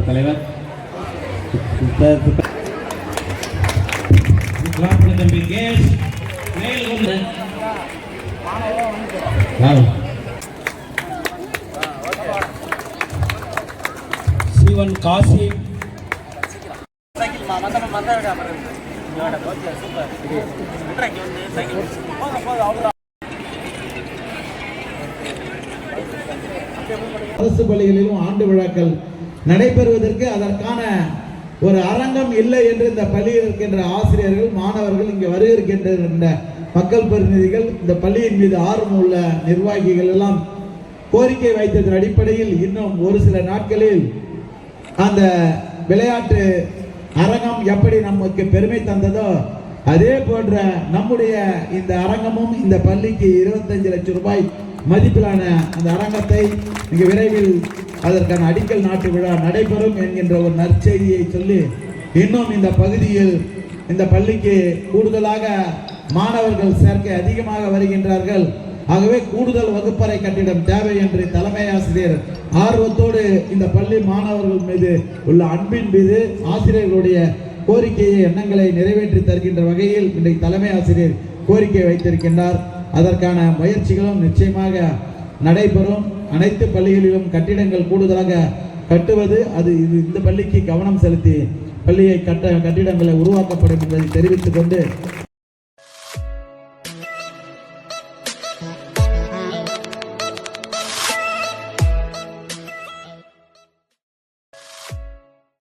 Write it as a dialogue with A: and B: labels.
A: தலைவர் சிவன் காசி
B: அரசு பள்ளிகளிலும் ஆண்டு விழாக்கள் நடைபெறுவதற்கு அதற்கான ஒரு அரங்கம் இல்லை என்று இந்த பள்ளியில் இருக்கின்ற ஆசிரியர்கள் மாணவர்கள் இங்கே வருகின்ற மக்கள் பிரதிநிதிகள் இந்த பள்ளியின் மீது ஆர்வம் உள்ள நிர்வாகிகள் எல்லாம் கோரிக்கை வைத்ததன் அடிப்படையில் இன்னும் ஒரு சில நாட்களில் அந்த விளையாட்டு அரங்கம் எப்படி நமக்கு பெருமை தந்ததோ அதே போன்ற நம்முடைய இந்த அரங்கமும் இந்த பள்ளிக்கு 25 லட்சம் ரூபாய் மதிப்பிலான அந்த அரங்கத்தை மிக விரைவில் அதற்கான அடிக்கல் நாட்டு விழா நடைபெறும் என்கின்ற ஒரு நற்செய்தியை சொல்லி இன்னும் இந்த பகுதியில் இந்த பள்ளிக்கு கூடுதலாக மாணவர்கள் சேர்க்கை அதிகமாக வருகின்றார்கள். ஆகவே கூடுதல் வகுப்பறை கட்டிடம் தேவை என்று தலைமை ஆசிரியர் ஆர்வத்தோடு இந்த பள்ளி மாணவர்கள் மீது உள்ள அன்பின் மீது ஆசிரியர்களுடைய கோரிக்கையை எண்ணங்களை நிறைவேற்றி தருகின்ற வகையில் இன்றைக்கு தலைமை ஆசிரியர் கோரிக்கை வைத்திருக்கின்றார். அதற்கான முயற்சிகளும் நிச்சயமாக நடைபெறும். அனைத்து பள்ளிகளிலும் கட்டிடங்கள் கூடுதலாக கட்டுவது அது இந்த பள்ளிக்கு கவனம் செலுத்தி பள்ளியை கட்டிடங்களை உருவாக்கப்படும் என்பதை தெரிவித்துக் கொண்டு